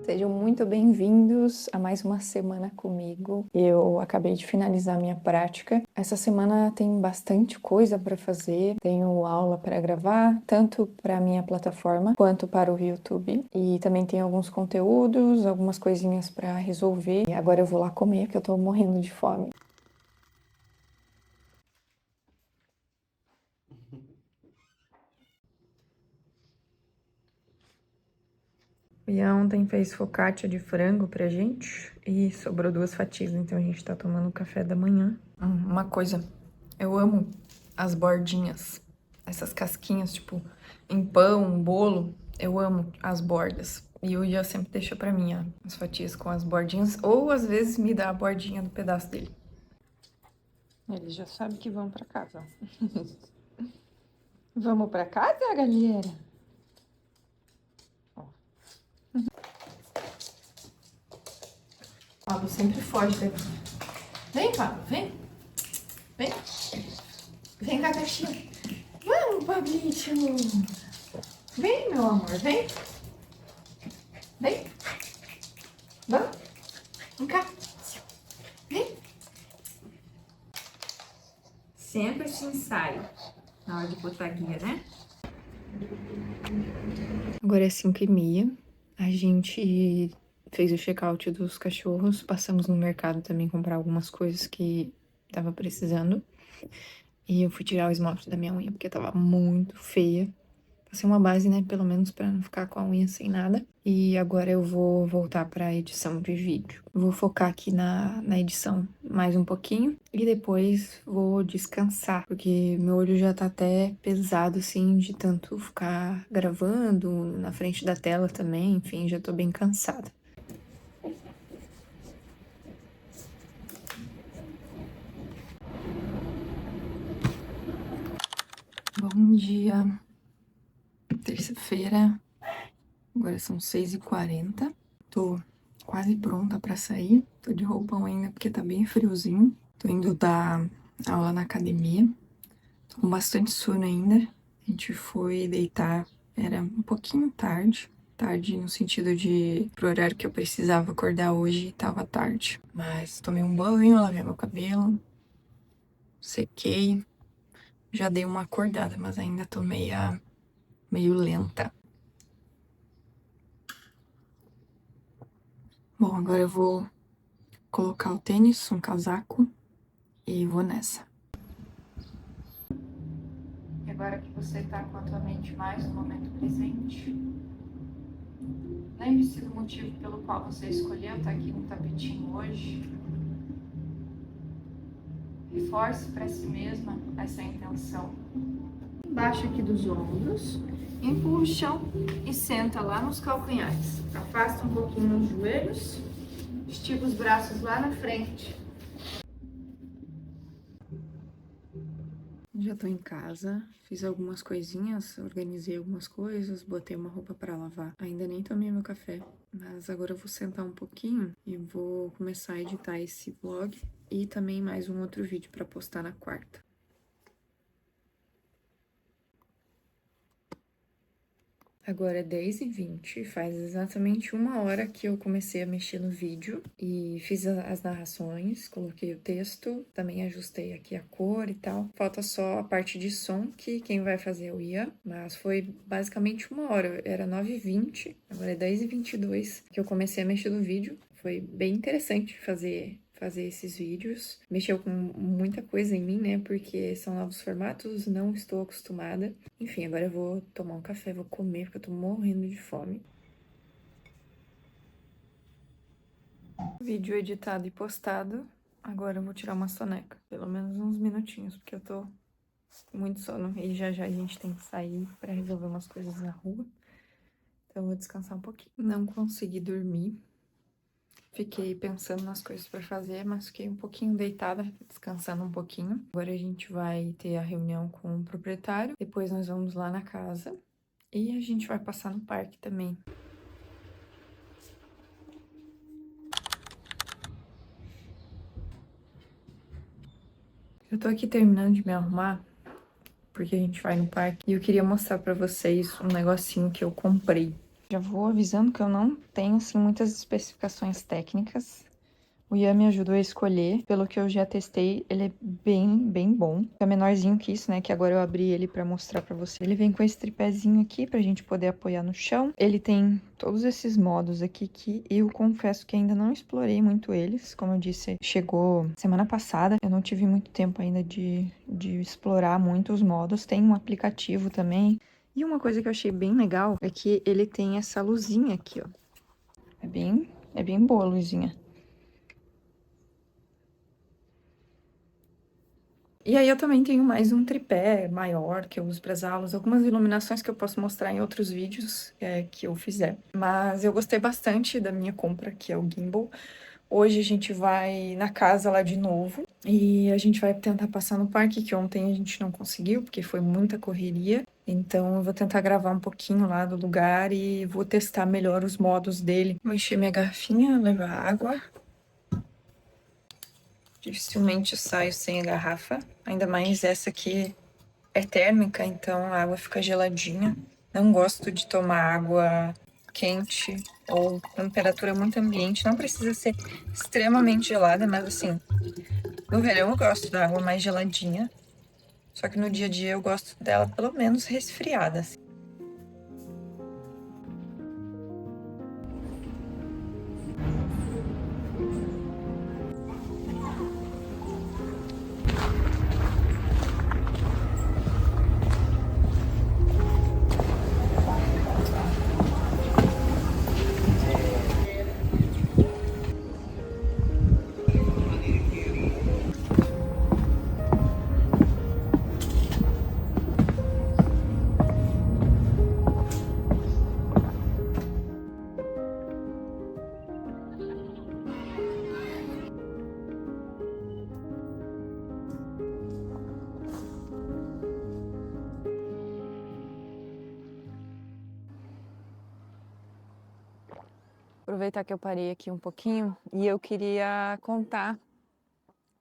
Sejam muito bem-vindos a mais uma semana comigo. Eu acabei de finalizar minha prática. Essa semana tem bastante coisa para fazer. Tenho aula para gravar, tanto para a minha plataforma quanto para o YouTube. E também tem alguns conteúdos, algumas coisinhas para resolver. E agora eu vou lá comer, porque eu tô morrendo de fome. E ontem fez focaccia de frango pra gente e sobrou 2 fatias, então a gente tá tomando café da manhã. Uma coisa, eu amo as bordinhas, essas casquinhas, tipo, em pão, bolo, eu amo as bordas. E o Ian sempre deixa pra mim, ó, as fatias com as bordinhas, ou às vezes me dá a bordinha do pedaço dele. Eles já sabem que vão pra casa. Vamos pra casa, galera? Pablo sempre foge daqui. Vem, Pablo, vem. Vem. Vem cá, caixinha. Vamos, Pablito. Vem, meu amor, vem. Vem. Vamos. Vem cá. Vem. Sempre se ensaia na hora de botar a guia, né? Agora é 5h30. A gente fez o check-out dos cachorros. Passamos no mercado também comprar algumas coisas que tava precisando. E eu fui tirar o esmalte da minha unha porque tava muito feia. Passei uma base, né, pelo menos pra não ficar com a unha sem nada. E agora eu vou voltar pra edição de vídeo. Vou focar aqui na edição mais um pouquinho e depois vou descansar, porque meu olho já tá até pesado, assim, de tanto ficar gravando na frente da tela também. Enfim, já tô bem cansada. Bom dia. Terça-feira. Agora são 6h40. Tô quase pronta pra sair. Tô de roupão ainda porque tá bem friozinho. Tô indo dar aula na academia. Tô com bastante sono ainda. A gente foi deitar, era um pouquinho tarde. Tarde no sentido de pro horário que eu precisava acordar hoje, tava tarde. Mas tomei um banho, lavei meu cabelo, sequei. Já dei uma acordada, mas ainda tô meio lenta. Bom, agora eu vou colocar o tênis, um casaco e vou nessa. E agora que você tá com a tua mente mais no momento presente, lembre-se do motivo pelo qual você escolheu estar aqui no tapetinho hoje. Reforce para si mesma essa intenção. Embaixo aqui dos ombros, empurra o chão e senta lá nos calcanhares. Afasta um pouquinho os joelhos, estica os braços lá na frente. Já tô em casa, fiz algumas coisinhas, organizei algumas coisas, botei uma roupa pra lavar. Ainda nem tomei meu café, mas agora eu vou sentar um pouquinho e vou começar a editar esse vlog e também mais um outro vídeo pra postar na quarta. Agora é 10h20, faz exatamente 1 hora que eu comecei a mexer no vídeo e fiz as narrações, coloquei o texto, também ajustei aqui a cor e tal. Falta só a parte de som, que quem vai fazer é o Ian, mas foi basicamente 1 hora, era 9h20, agora é 10h22 que eu comecei a mexer no vídeo. Foi bem interessante fazer esses vídeos. Mexeu com muita coisa em mim, né? Porque são novos formatos, não estou acostumada. Enfim, agora eu vou tomar um café, vou comer, porque eu tô morrendo de fome. Vídeo editado e postado. Agora eu vou tirar uma soneca. Pelo menos uns minutinhos, porque eu tô com muito sono. E já já a gente tem que sair pra resolver umas coisas na rua. Então eu vou descansar um pouquinho. Não consegui dormir. Fiquei pensando nas coisas pra fazer, mas fiquei um pouquinho deitada, descansando um pouquinho. Agora a gente vai ter a reunião com o proprietário. Depois nós vamos lá na casa. E a gente vai passar no parque também. Eu tô aqui terminando de me arrumar, porque a gente vai no parque. E eu queria mostrar pra vocês um negocinho que eu comprei. Já vou avisando que eu não tenho, assim, muitas especificações técnicas. O Ian me ajudou a escolher, pelo que eu já testei, ele é bem bom. É menorzinho que isso, né, que agora eu abri ele pra mostrar pra você. Ele vem com esse tripézinho aqui pra gente poder apoiar no chão. Ele tem todos esses modos aqui que eu confesso que ainda não explorei muito eles. Como eu disse, chegou semana passada, eu não tive muito tempo ainda de explorar muito os modos. Tem um aplicativo também. E uma coisa que eu achei bem legal é que ele tem essa luzinha aqui, ó. É bem boa a luzinha. E aí eu também tenho mais um tripé maior que eu uso para as aulas, algumas iluminações que eu posso mostrar em outros vídeos que eu fizer. Mas eu gostei bastante da minha compra, que é o gimbal. Hoje a gente vai na casa lá de novo e a gente vai tentar passar no parque, que ontem a gente não conseguiu, porque foi muita correria. Então eu vou tentar gravar um pouquinho lá do lugar e vou testar melhor os modos dele. Vou encher minha garrafinha, levar água. Dificilmente eu saio sem a garrafa, ainda mais essa que é térmica, então a água fica geladinha. Não gosto de tomar água quente ou temperatura muito ambiente. Não precisa ser extremamente gelada, mas assim, no verão eu gosto da água mais geladinha. Só que no dia a dia eu gosto dela pelo menos resfriada, assim. Aproveitar que eu parei aqui um pouquinho e eu queria contar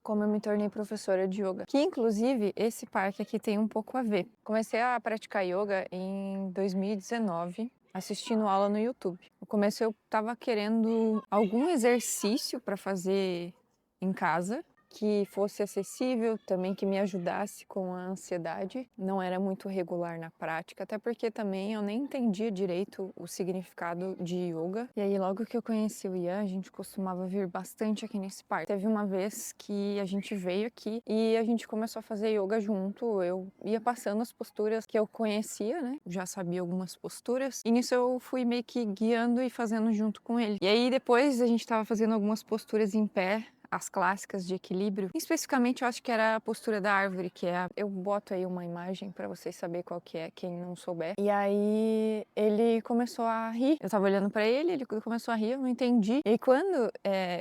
como eu me tornei professora de yoga. Que, inclusive, esse parque aqui tem um pouco a ver. Comecei a praticar yoga em 2019, assistindo aula no YouTube. No começo eu tava querendo algum exercício para fazer em casa, que fosse acessível, também que me ajudasse com a ansiedade. Não era muito regular na prática, até porque também eu nem entendia direito o significado de yoga. E aí, logo que eu conheci o Ian, a gente costumava vir bastante aqui nesse parque. Teve uma vez que a gente veio aqui e a gente começou a fazer yoga junto. Eu ia passando as posturas que eu conhecia, né? Já sabia algumas posturas. E nisso eu fui meio que guiando e fazendo junto com ele. E aí, depois a gente tava fazendo algumas posturas em pé, as clássicas de equilíbrio. Especificamente, eu acho que era a postura da árvore, que é eu boto aí uma imagem para vocês saberem qual que é, quem não souber. E aí ele começou a rir. Eu tava olhando para ele, ele começou a rir, eu não entendi. E quando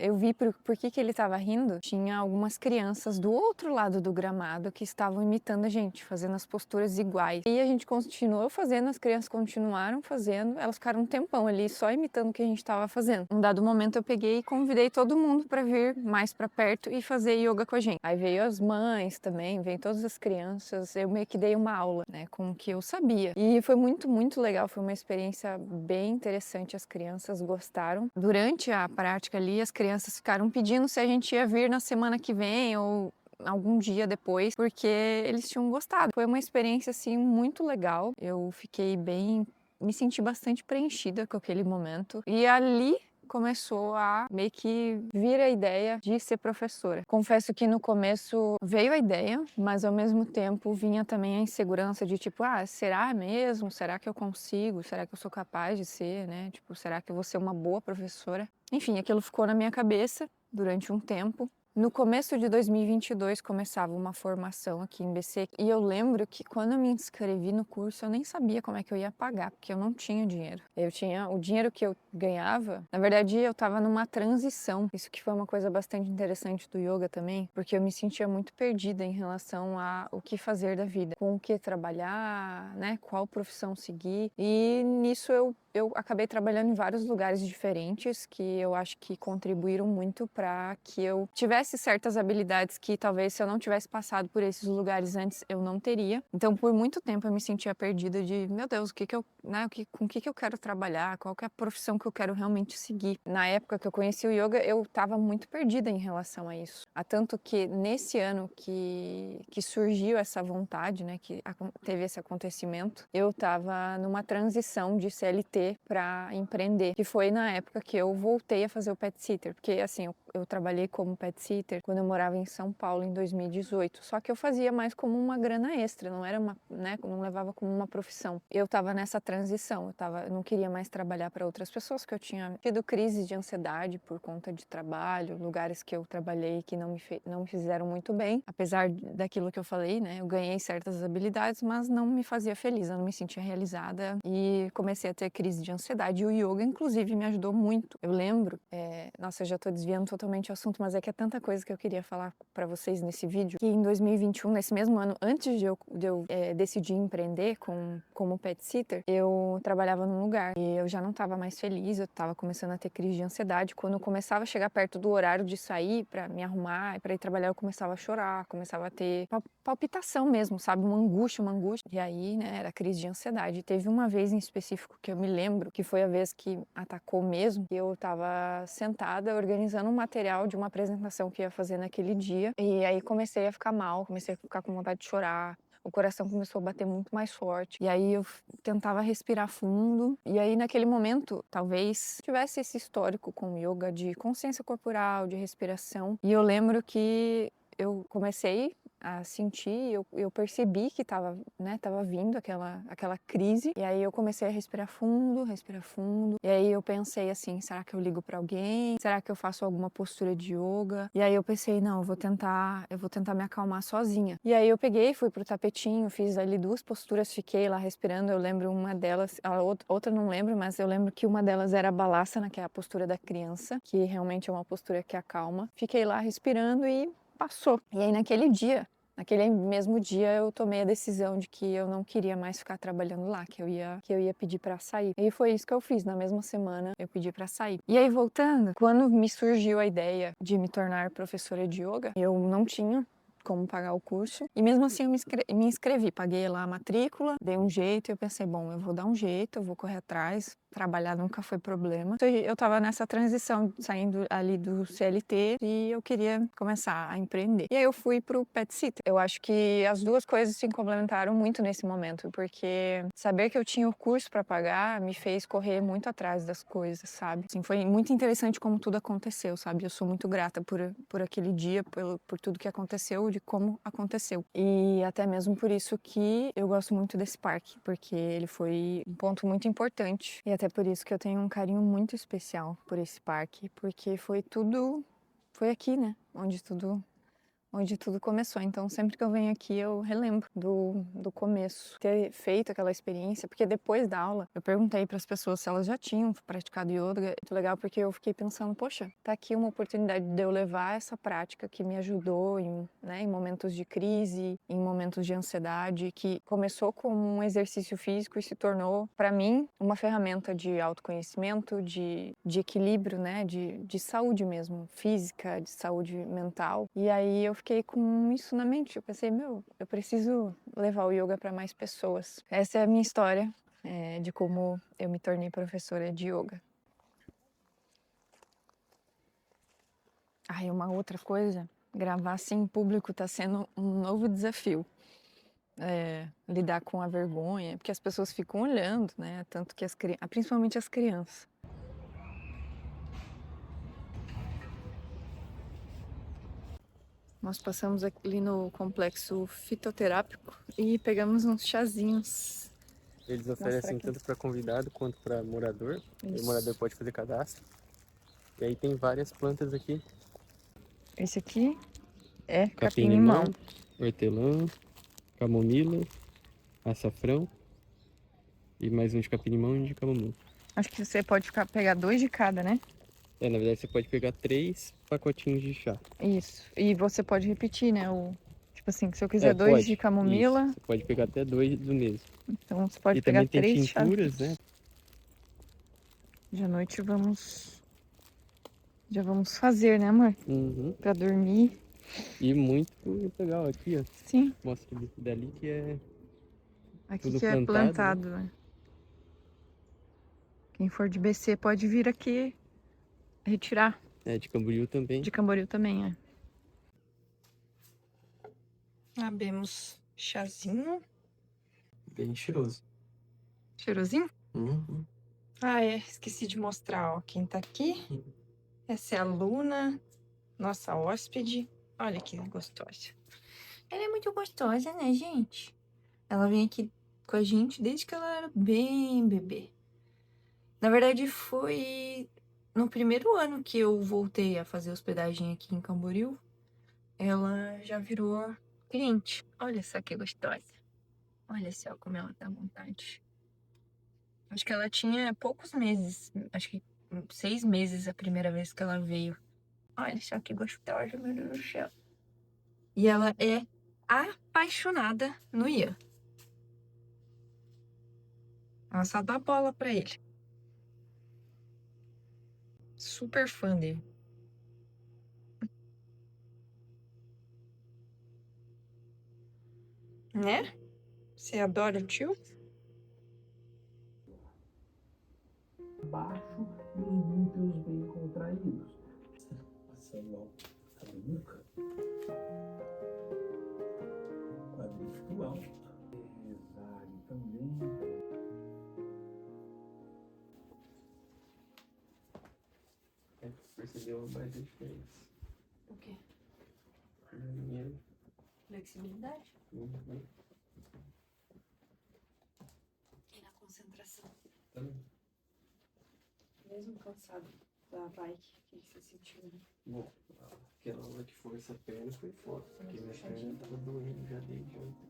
eu vi por que ele tava rindo, tinha algumas crianças do outro lado do gramado que estavam imitando a gente, fazendo as posturas iguais. E a gente continuou fazendo, as crianças continuaram fazendo, elas ficaram um tempão ali só imitando o que a gente tava fazendo. Um dado momento eu peguei e convidei todo mundo para vir mais para perto e fazer yoga com a gente. Aí veio as mães também, veio todas as crianças, eu meio que dei uma aula, né, com o que eu sabia. E foi muito legal, foi uma experiência bem interessante, as crianças gostaram. Durante a prática ali, as crianças ficaram pedindo se a gente ia vir na semana que vem ou algum dia depois, porque eles tinham gostado. Foi uma experiência, assim, muito legal. Eu fiquei me senti bastante preenchida com aquele momento. E ali começou a meio que vir a ideia de ser professora. Confesso que no começo veio a ideia, mas ao mesmo tempo vinha também a insegurança de tipo, será mesmo? Será que eu consigo? Será que eu sou capaz de ser, né? Tipo, será que eu vou ser uma boa professora? Enfim, aquilo ficou na minha cabeça durante um tempo. No começo de 2022 começava uma formação aqui em BC e eu lembro que quando eu me inscrevi no curso eu nem sabia como é que eu ia pagar, porque eu não tinha dinheiro. Eu tinha o dinheiro que eu ganhava, na verdade eu estava numa transição. Isso que foi uma coisa bastante interessante do yoga também, porque eu me sentia muito perdida em relação a o que fazer da vida, com o que trabalhar, né, qual profissão seguir. E nisso eu acabei trabalhando em vários lugares diferentes que eu acho que contribuíram muito para que eu tivesse tivesse certas habilidades que talvez se eu não tivesse passado por esses lugares antes, eu não teria. Então, por muito tempo eu me sentia perdida de, meu Deus, com o que eu quero trabalhar, qual que é a profissão que eu quero realmente seguir. Na época que eu conheci o yoga, eu estava muito perdida em relação a isso. Há tanto que nesse ano que surgiu essa vontade, né, que teve esse acontecimento, eu estava numa transição de CLT para empreender, que foi na época que eu voltei a fazer o pet sitter, porque assim, eu trabalhei como pet sitter quando eu morava em São Paulo em 2018, só que eu fazia mais como uma grana extra, não era uma, né, não levava como uma profissão. Eu estava nessa transição, eu não queria mais trabalhar para outras pessoas, que eu tinha tido crise de ansiedade por conta de trabalho, lugares que eu trabalhei que não me fizeram muito bem, apesar daquilo que eu falei, né, eu ganhei certas habilidades, mas não me fazia feliz, eu não me sentia realizada e comecei a ter crise de ansiedade. E o yoga, inclusive, me ajudou muito. Eu lembro, nossa, eu já tô desviando totalmente o assunto, mas é que é tanta coisa que eu queria falar para vocês nesse vídeo, que em 2021, nesse mesmo ano, antes de eu decidir empreender como pet sitter, eu trabalhava num lugar e eu já não estava mais feliz, eu estava começando a ter crise de ansiedade. Quando eu começava a chegar perto do horário de sair para me arrumar e para ir trabalhar, eu começava a chorar, começava a ter palpitação mesmo, sabe? Uma angústia. E aí, né, era crise de ansiedade. Teve uma vez em específico que eu me lembro, que foi a vez que atacou mesmo, que eu estava sentada organizando um material de uma apresentação que ia fazer naquele dia. E aí comecei a ficar mal, comecei a ficar com vontade de chorar. O coração começou a bater muito mais forte. E aí eu tentava respirar fundo. E aí naquele momento, talvez tivesse esse histórico com o yoga de consciência corporal, de respiração. E eu lembro que eu comecei a sentir, eu percebi que tava vindo aquela crise, e aí eu comecei a respirar fundo, e aí eu pensei assim, será que eu ligo pra alguém? Será que eu faço alguma postura de yoga? E aí eu pensei, não, eu vou tentar me acalmar sozinha. E aí eu peguei, fui pro tapetinho, fiz ali 2 posturas, fiquei lá respirando, eu lembro uma delas, a outra não lembro, mas eu lembro que uma delas era a Balasana, que é a postura da criança, que realmente é uma postura que acalma. Fiquei lá respirando e passou. E aí naquele mesmo dia eu tomei a decisão de que eu não queria mais ficar trabalhando lá, que eu ia pedir para sair. E foi isso que eu fiz, na mesma semana eu pedi para sair. E aí voltando, quando me surgiu a ideia de me tornar professora de yoga, eu não tinha como pagar o curso. E mesmo assim eu me inscrevi, paguei lá a matrícula, dei um jeito e eu pensei, bom, eu vou dar um jeito, eu vou correr atrás, trabalhar nunca foi problema. Então, eu tava nessa transição, saindo ali do CLT e eu queria começar a empreender. E aí eu fui pro pet sitter. Eu acho que as duas coisas se complementaram muito nesse momento, porque saber que eu tinha o curso para pagar me fez correr muito atrás das coisas, sabe? Assim, foi muito interessante como tudo aconteceu, sabe? Eu sou muito grata por aquele dia, por tudo que aconteceu, de como aconteceu. E até mesmo por isso que eu gosto muito desse parque, porque ele foi um ponto muito importante. E até por isso que eu tenho um carinho muito especial por esse parque, porque foi aqui, né? Onde tudo começou. Então, sempre que eu venho aqui, eu relembro do começo, ter feito aquela experiência, porque depois da aula, eu perguntei para as pessoas se elas já tinham praticado yoga. Muito legal, porque eu fiquei pensando, poxa, tá aqui uma oportunidade de eu levar essa prática que me ajudou em momentos de crise, em momentos de ansiedade, que começou como um exercício físico e se tornou, para mim, uma ferramenta de autoconhecimento, de equilíbrio, né, de saúde mesmo, física, de saúde mental. E aí eu fiquei com isso na mente. Eu pensei, eu preciso levar o yoga para mais pessoas. Essa é a minha história, de como eu me tornei professora de yoga. E uma outra coisa, gravar assim em público está sendo um novo desafio. Lidar com a vergonha, porque as pessoas ficam olhando, né? Tanto que principalmente as crianças. Nós passamos ali no complexo fitoterápico e pegamos uns chazinhos. Eles oferecem tanto para convidado quanto para morador. O morador pode fazer cadastro. E aí tem várias plantas aqui. Esse aqui é Capim-limão, hortelã, camomila, açafrão e mais um de capim-limão e um de camomila. Acho que você pode pegar 2 de cada, né? Na verdade você pode pegar 3 pacotinhos de chá. Isso. E você pode repetir, né? Tipo assim, se eu quiser 2 Pode. de camomila, Isso. Você pode pegar até 2 do mesmo. então você pode E pegar também tem 3 chás. tinturas, né? De noite vamos Já vamos fazer, né, amor? Uhum. Pra dormir. E muito legal aqui, ó. Sim. Mostra dali que é Aqui tudo que é plantado, né? plantado, né? Quem for de BC pode vir aqui retirar. É, de Camboriú também. De Camboriú também, é. Abemos chazinho. Bem cheiroso. Cheirosinho? Uhum. Ah, é. Esqueci de mostrar, ó. Quem tá aqui. Essa é a Luna, nossa hóspede. Olha que gostosa. Ela é muito gostosa, né, gente? Ela vem aqui com a gente desde que ela era bem bebê. Na verdade, foi no primeiro ano que eu voltei a fazer hospedagem aqui em Camboriú. Ela já virou cliente. Olha só que gostosa. Olha só como ela tá à vontade. Acho que ela tinha poucos meses. Acho que 6 meses a primeira vez que ela veio. Olha só que gostosa, meu Deus do céu. E ela é apaixonada no Ian. Ela só dá bola pra ele. Super fã dele. Né? Você adora o tio? Baixo e os glúteos bem contraídos. Passando a nuca. Quadríceps alto. Exale também. Percebeu mais a diferença. O quê? Primeiro. Flexibilidade? Uhum. E na concentração. Também. Mesmo cansado da bike, o que você sentiu? Bom, aquela hora que foi essa perna foi foda. Porque minha perna tava doendo já desde ontem.